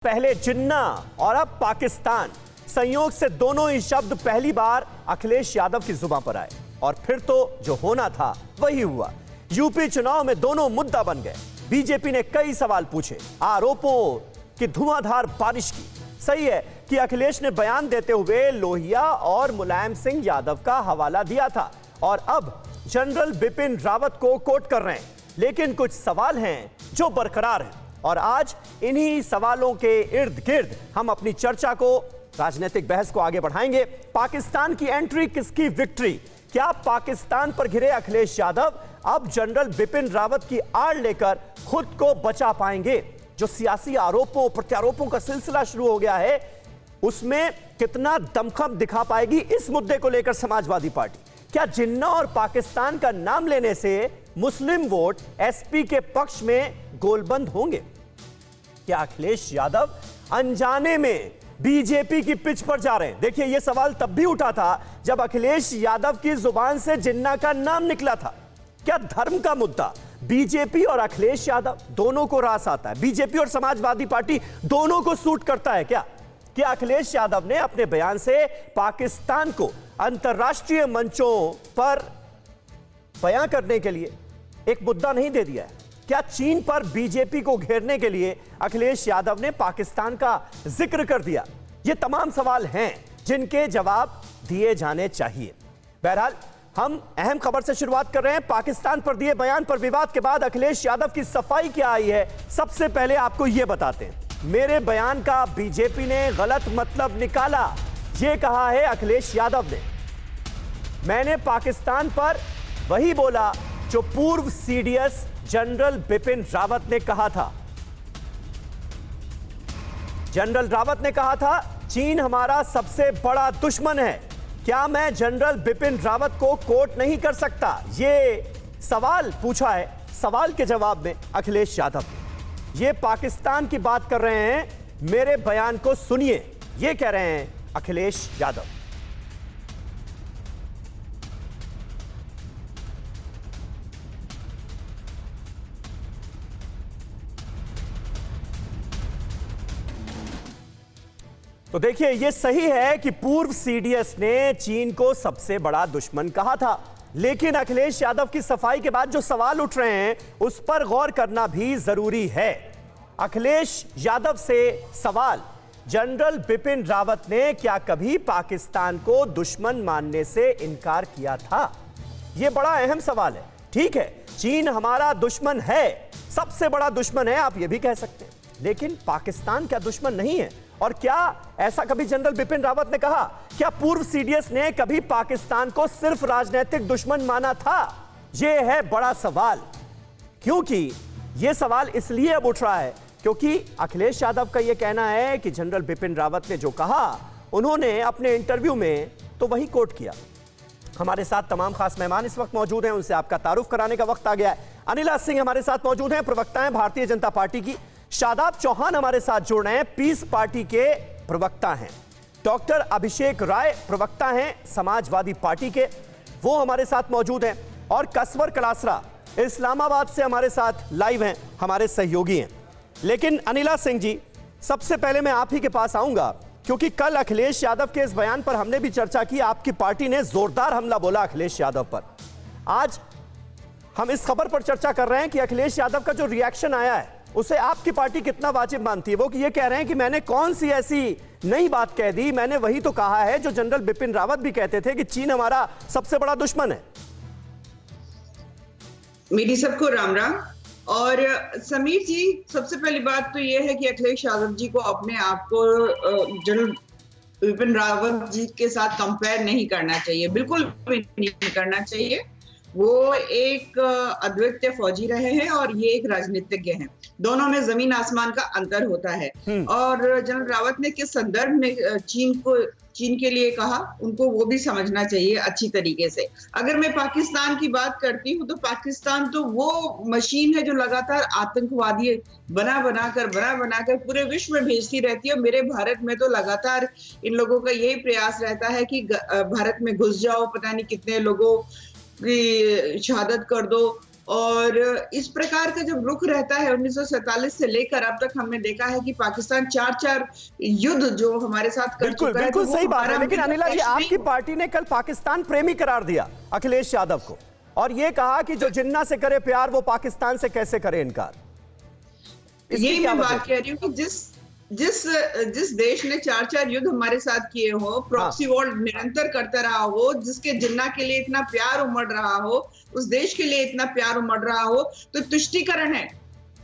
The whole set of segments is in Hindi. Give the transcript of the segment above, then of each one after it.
पहले जिन्ना और अब पाकिस्तान, संयोग से दोनों ही शब्द पहली बार अखिलेश यादव की जुबान पर आए और फिर तो जो होना था वही हुआ। यूपी चुनाव में दोनों मुद्दा बन गए। बीजेपी ने कई सवाल पूछे, आरोपों की धुआंधार बारिश की। सही है कि अखिलेश ने बयान देते हुए लोहिया और मुलायम सिंह यादव का हवाला दिया था और अब जनरल बिपिन रावत को कोट कर रहे हैं, लेकिन कुछ सवाल हैं जो बरकरार हैं और आज इन्हीं सवालों के इर्द गिर्द हम अपनी चर्चा को, राजनीतिक बहस को आगे बढ़ाएंगे। पाकिस्तान की एंट्री, किसकी विक्ट्री? क्या पाकिस्तान पर घिरे अखिलेश यादव अब जनरल बिपिन रावत की आड़ लेकर खुद को बचा पाएंगे? जो सियासी आरोपों प्रत्यारोपों का सिलसिला शुरू हो गया है, उसमें कितना दमखम दिखा पाएगी इस मुद्दे को लेकर समाजवादी पार्टी? क्या जिन्ना और पाकिस्तान का नाम लेने से मुस्लिम वोट एसपी के पक्ष में गोलबंद होंगे? क्या अखिलेश यादव अनजाने में बीजेपी की पिच पर जा रहे हैं? देखिए, यह सवाल तब भी उठा था जब अखिलेश यादव की जुबान से जिन्ना का नाम निकला था। क्या धर्म का मुद्दा बीजेपी और अखिलेश यादव दोनों को रास आता है? बीजेपी और समाजवादी पार्टी दोनों को सूट करता है क्या? कि अखिलेश यादव ने अपने बयान से पाकिस्तान को अंतर्राष्ट्रीय मंचों पर बयां करने के लिए एक मुद्दा नहीं दे दिया है? क्या चीन पर बीजेपी को घेरने के लिए अखिलेश यादव ने पाकिस्तान का जिक्र कर दिया? ये तमाम सवाल हैं जिनके जवाब दिए जाने चाहिए। बहरहाल, हम अहम खबर से शुरुआत कर रहे हैं। पाकिस्तान पर दिए बयान पर विवाद के बाद अखिलेश यादव की सफाई क्या आई है, सबसे पहले आपको यह बताते हैं। मेरे बयान का बीजेपी ने गलत मतलब निकाला, यह कहा है अखिलेश यादव ने। मैंने पाकिस्तान पर वही बोला जो पूर्व सीडीएस जनरल बिपिन रावत ने कहा था। जनरल रावत ने कहा था, चीन हमारा सबसे बड़ा दुश्मन है। क्या मैं जनरल बिपिन रावत को कोट नहीं कर सकता? यह सवाल पूछा है। सवाल के जवाब में अखिलेश यादव ये पाकिस्तान की बात कर रहे हैं। मेरे बयान को सुनिए, ये कह रहे हैं अखिलेश यादव। तो देखिए, यह सही है कि पूर्व सीडीएस ने चीन को सबसे बड़ा दुश्मन कहा था, लेकिन अखिलेश यादव की सफाई के बाद जो सवाल उठ रहे हैं उस पर गौर करना भी जरूरी है। अखिलेश यादव से सवाल, जनरल बिपिन रावत ने क्या कभी पाकिस्तान को दुश्मन मानने से इनकार किया था? यह बड़ा अहम सवाल है। ठीक है, चीन हमारा दुश्मन है, सबसे बड़ा दुश्मन है, आप यह भी कह सकते हैं, लेकिन पाकिस्तान क्या दुश्मन नहीं है? और क्या ऐसा कभी जनरल बिपिन रावत ने कहा? क्या पूर्व सीडीएस ने कभी पाकिस्तान को सिर्फ राजनीतिक दुश्मन माना था? यह है बड़ा सवाल। क्योंकि यह सवाल इसलिए अब उठ रहा है क्योंकि अखिलेश यादव का यह कहना है कि जनरल बिपिन रावत ने जो कहा, उन्होंने अपने इंटरव्यू में तो वही कोट किया। हमारे साथ तमाम खास मेहमान इस वक्त मौजूद हैं, उनसे आपका तारुफ कराने का वक्त आ गया है। अनिला सिंह हमारे साथ मौजूद हैं, प्रवक्ता हैं भारतीय जनता पार्टी की। शादाब चौहान हमारे साथ जुड़ रहे हैं, पीस पार्टी के प्रवक्ता हैं। डॉक्टर अभिषेक राय प्रवक्ता हैं समाजवादी पार्टी के, वो हमारे साथ मौजूद हैं। और कसवर कलासरा इस्लामाबाद से हमारे साथ लाइव हैं, हमारे सहयोगी हैं। लेकिन अनिला सिंह जी, सबसे पहले मैं आप ही के पास आऊंगा क्योंकि कल अखिलेश यादव के इस बयान पर हमने भी चर्चा की। आपकी पार्टी ने जोरदार हमला बोला अखिलेश यादव पर। आज हम इस खबर पर चर्चा कर रहे हैं कि अखिलेश यादव का जो रिएक्शन आया है उसे आपकी पार्टी कितना वाजिब मानती है? वो कि ये कह रहे हैं कि मैंने कौन सी ऐसी नई बात कह दी, मैंने वही तो कहा है जो जनरल बिपिन रावत भी कहते थे कि चीन हमारा सबसे बड़ा दुश्मन है। मेरी सबको राम राम। और समीर जी, सबसे पहली बात तो ये है कि अखिलेश यादव जी को अपने आप को जनरल बिपिन रावत जी के साथ कंपेयर नहीं करना चाहिए, बिल्कुल भी नहीं करना चाहिए। वो एक अद्वितीय फौजी रहे हैं और ये एक राजनीतिज्ञ हैं। दोनों में जमीन आसमान का अंतर होता है। और जनरल रावत ने किस संदर्भ में चीन के लिए कहा, उनको वो भी समझना चाहिए अच्छी तरीके से। अगर मैं पाकिस्तान की बात करती हूँ तो पाकिस्तान तो वो मशीन है जो लगातार आतंकवादी बना बनाकर पूरे विश्व में भेजती रहती है। और मेरे भारत में तो लगातार इन लोगों का यही प्रयास रहता है कि भारत में घुस जाओ, पता नहीं कितने लोगों की शहादत कर दो और इस प्रकार का जब रुख रहता है 1947 से लेकर अब तक हमने देखा है कि पाकिस्तान 4 युद्ध जो हमारे साथ कर बिल्कुल चुका है, बिल्कुल तो वो सही बात है। हमारा लेकिन अनिला जी, देश नहीं आपकी पार्टी ने कल पाकिस्तान प्रेमी करार दिया अखिलेश यादव को, और यह कहा कि जो जिन्ना से करे प्यार वो पाकिस्तान से कैसे करे इनकार। इसकी यही क्या मैं वजह बात कह रही हूँ कि जिस देश ने 4 युद्ध हमारे साथ किए हो, प्रॉक्सी वॉर निरंतर करता रहा हो, जिसके जिन्ना के लिए इतना प्यार उमड़ रहा हो, उस देश के लिए इतना प्यार उमड़ रहा हो, तो तुष्टीकरण है।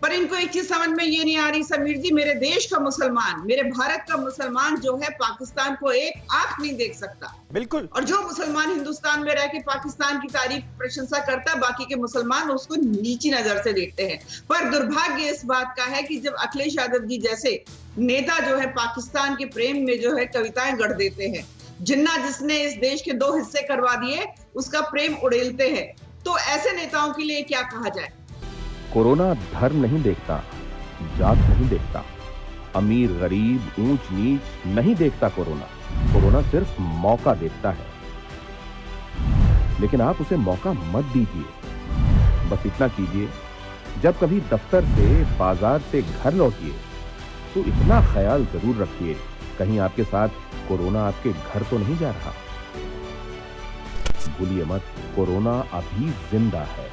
पर इनको एक चीज समझ में ये नहीं आ रही समीर जी, मेरे देश का मुसलमान, मेरे भारत का मुसलमान जो है पाकिस्तान को एक आंख नहीं देख सकता। बिल्कुल। और जो मुसलमान हिंदुस्तान में रह के पाकिस्तान की तारीफ प्रशंसा करता है, बाकी के मुसलमान उसको नीची नजर से देखते हैं। पर दुर्भाग्य इस बात का है कि जब अखिलेश यादव जी जैसे नेता जो है पाकिस्तान के प्रेम में जो है कविताएं गढ़ देते हैं, जिन्ना जिसने इस देश के 2 हिस्से करवा दिए उसका प्रेम उड़ेलते हैं, तो ऐसे नेताओं के लिए क्या कहा जाए। कोरोना धर्म नहीं देखता, जात नहीं देखता, अमीर गरीब ऊंच नीच नहीं देखता। कोरोना सिर्फ मौका देखता है, लेकिन आप उसे मौका मत दीजिए। बस इतना कीजिए, जब कभी दफ्तर से बाजार से घर लौटिए तो इतना ख्याल जरूर रखिए कहीं आपके साथ कोरोना आपके घर तो नहीं जा रहा। भूलिए मत, कोरोना अभी जिंदा है।